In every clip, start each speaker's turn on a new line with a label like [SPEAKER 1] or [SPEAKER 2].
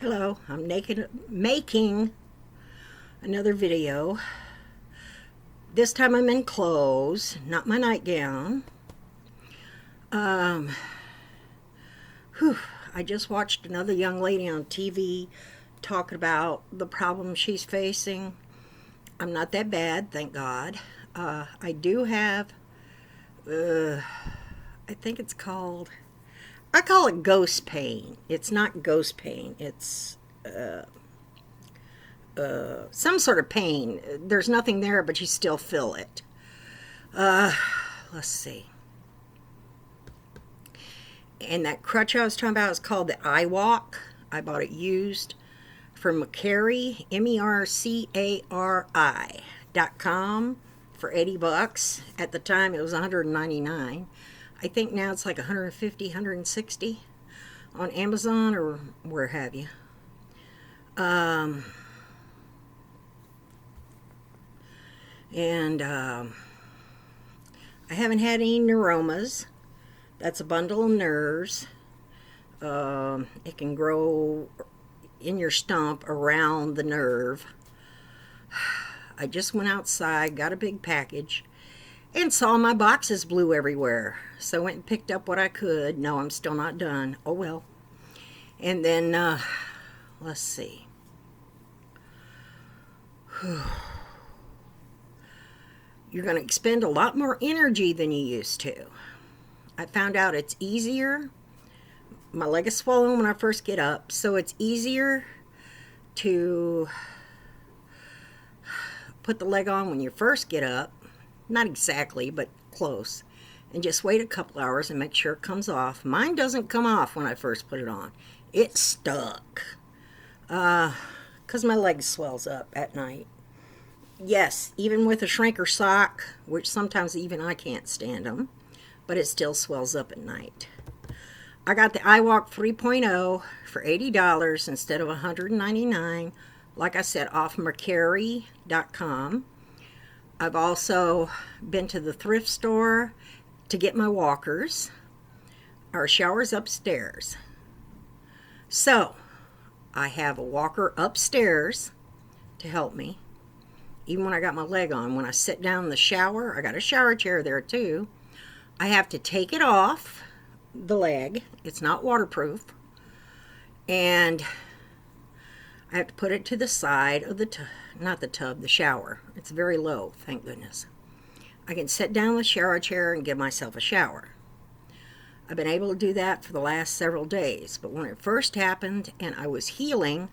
[SPEAKER 1] Hello, I'm making another video. This time I'm in clothes, not my nightgown. Um, whew, I just watched another young lady on TV talking about the problem she's facing. I'm not that bad, thank God. I do have, I think it's called, I call it ghost pain. It's not ghost pain, it's some sort of pain. There's nothing there, but you still feel it. Let's see. And that crutch I was talking about is called the iWalk. I bought it used from Mercari, MERCARI.com for $80. At the time, it was $199. I think now it's like $150, $160 on Amazon or where have you. And I haven't had any neuromas. That's a bundle of nerves. It can grow in your stump around the nerve. I just went outside, got a big package, and saw my boxes blew everywhere. So I went and picked up what I could. No, I'm still not done. Oh well. And then, let's see. You're going to expend a lot more energy than you used to. I found out it's easier. My leg is swollen when I first get up, so it's easier to put the leg on when you first get up. Not exactly, but close. And just wait a couple hours and make sure it comes off. Mine doesn't come off when I first put it on. It's stuck. Because my leg swells up at night. Yes, even with a shrinker sock, which sometimes even I can't stand them, but it still swells up at night. I got the iWalk 3.0 for $80 instead of $199. Like I said, off Mercari.com. I've also been to the thrift store to get my walkers. Our shower's upstairs. So, I have a walker upstairs to help me. Even when I got my leg on, when I sit down in the shower, I got a shower chair there too. I have to take it off the leg. It's not waterproof. And I have to put it to the side of the not the tub, the shower. It's very low, thank goodness. I can sit down in the shower chair and give myself a shower. I've been able to do that for the last several days, but when it first happened and I was healing,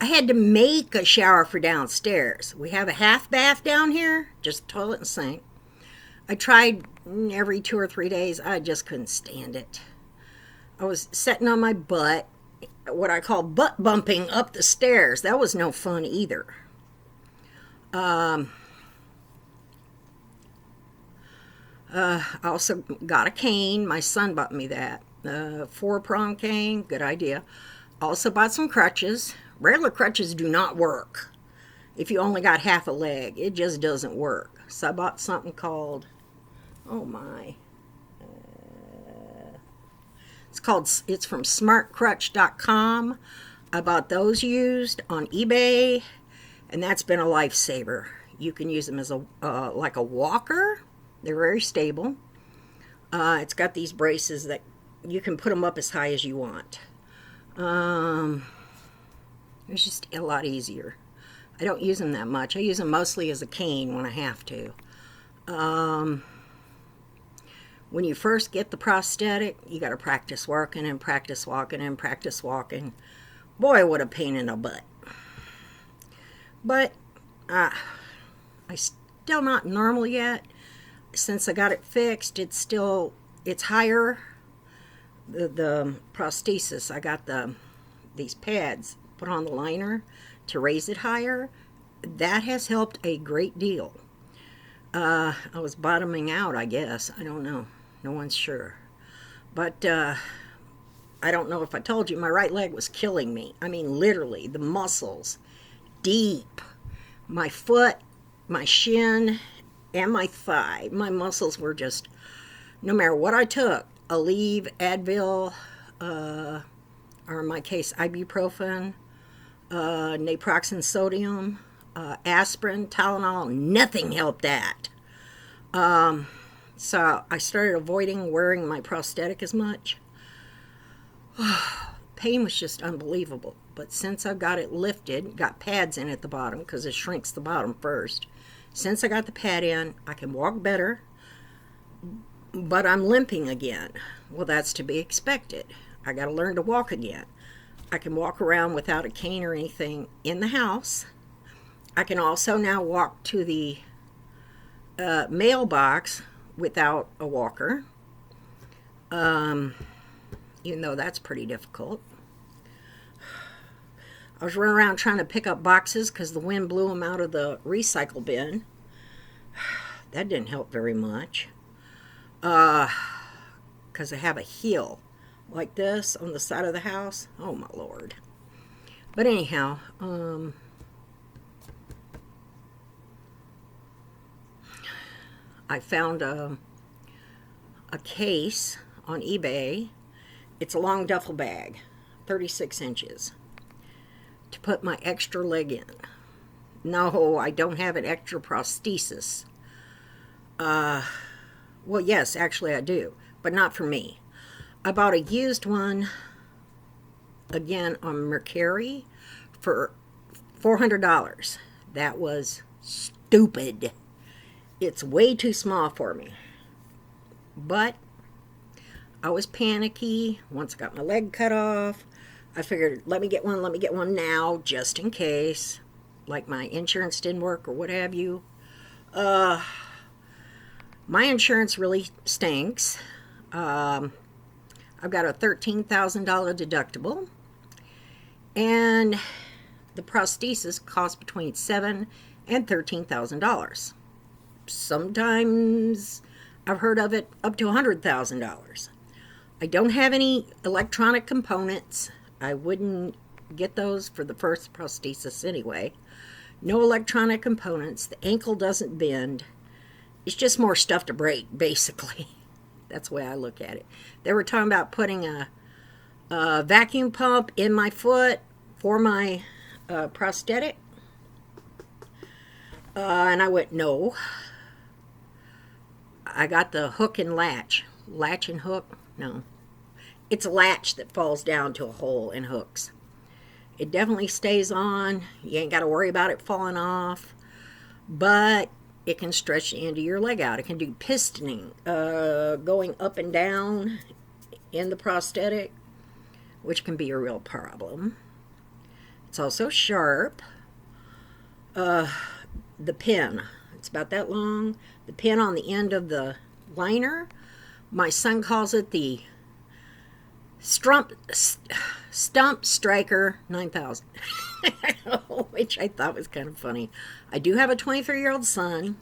[SPEAKER 1] I had to make a shower for downstairs. We have a half bath down here, just toilet and sink. I tried every 2 or 3 days. I just couldn't stand it. I was sitting on my butt, what I call butt bumping up the stairs. That was no fun either. I also got a cane. My son bought me that. 4-prong cane, good idea. Also bought some crutches. Regular crutches do not work if you only got half a leg. It just doesn't work. So I bought something called, it's from smartcrutch.com. I bought those used on eBay, and that's been a lifesaver. You can use them as like a walker. They're very stable. It's got these braces that you can put them up as high as you want. It's just a lot easier. I don't use them that much. I use them mostly as a cane when I have to. When you first get the prosthetic, you got to practice working and practice walking and practice walking. Boy, what a pain in the butt. But I still not normal yet. Since I got it fixed, it's higher. The prosthesis, I got these pads put on the liner to raise it higher. That has helped a great deal. I was bottoming out, I guess. I don't know. No one's sure. But I don't know if I told you, my right leg was killing me. I mean, literally, the muscles, deep. My foot, my shin, and my thigh. My muscles were just, no matter what I took, Aleve, Advil, or in my case, ibuprofen, naproxen sodium, aspirin, Tylenol. Nothing helped that. So I started avoiding wearing my prosthetic as much. Pain was just unbelievable. But since I got it lifted, got pads in at the bottom because it shrinks the bottom first. Since I got the pad in, I can walk better, but I'm limping again. Well, that's to be expected. I got to learn to walk again. I can walk around without a cane or anything in the house. I can also now walk to the mailbox without a walker, even though that's pretty difficult. I was running around trying to pick up boxes because the wind blew them out of the recycle bin. That didn't help very much. Because I have a heel like this on the side of the house. Oh, my Lord. But anyhow, I found a case on eBay. It's a long duffel bag, 36 inches, to put my extra leg in. No, I don't have an extra prosthesis. Well, yes, actually I do, but not for me. I bought a used one, again, on Mercari for $400. That was stupid. It's way too small for me. But I was panicky once I got my leg cut off. I figured, let me get one now, just in case. Like my insurance didn't work or what have you. My insurance really stinks. I've got a $13,000 deductible. And the prosthesis costs between $7,000 and $13,000. Sometimes I've heard of it up to $100,000. I don't have any electronic components. I wouldn't get those for the first prosthesis anyway. No electronic components. The ankle doesn't bend. It's just more stuff to break, basically. That's the way I look at it. They were talking about putting a vacuum pump in my foot for my prosthetic. And I went, no. I got the hook and latch. Latch and hook? No. It's a latch that falls down to a hole and hooks. It definitely stays on. You ain't got to worry about it falling off. But it can stretch the end of your leg out. It can do pistoning, going up and down in the prosthetic, which can be a real problem. It's also sharp. The pin, it's about that long. The pin on the end of the liner, my son calls it the Stump Striker 9000, which I thought was kind of funny. I do have a 23-year-old son.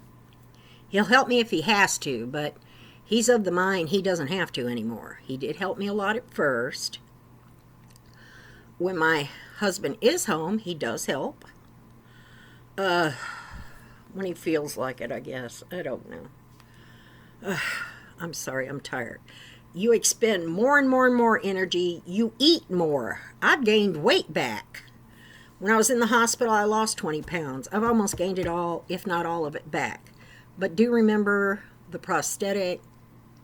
[SPEAKER 1] He'll help me if he has to, but he's of the mind he doesn't have to anymore. He did help me a lot at first. When my husband is home, he does help. When he feels like it, I guess. I don't know. I'm sorry, I'm tired. You expend more and more and more energy. You eat more. I've gained weight back. When I was in the hospital, I lost 20 pounds. I've almost gained it all, if not all of it, back. But do remember the prosthetic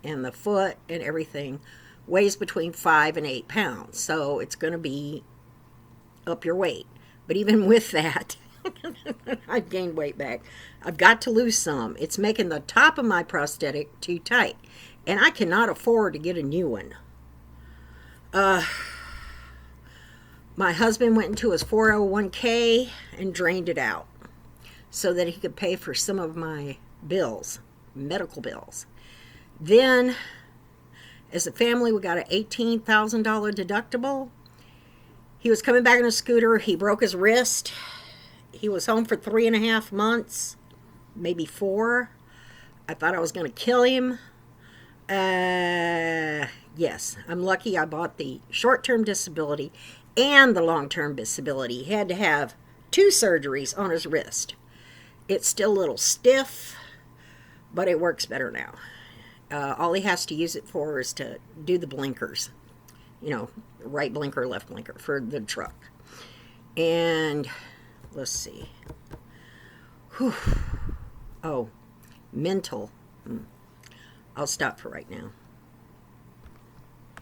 [SPEAKER 1] and the foot and everything weighs between 5 and 8 pounds. So it's going to be up your weight. But even with that, I've gained weight back. I've got to lose some. It's making the top of my prosthetic too tight. And I cannot afford to get a new one. My husband went into his 401k and drained it out so that he could pay for some of my bills, medical bills. Then, as a family, we got an $18,000 deductible. He was coming back on a scooter. He broke his wrist. He was home for 3.5 months, maybe 4. I thought I was going to kill him. Yes, I'm lucky I bought the short-term disability and the long-term disability. He had to have 2 surgeries on his wrist. It's still a little stiff, but it works better now. All he has to use it for is to do the blinkers. You know, right blinker, left blinker for the truck. And let's see. Whew. Oh, mental. I'll stop for right now.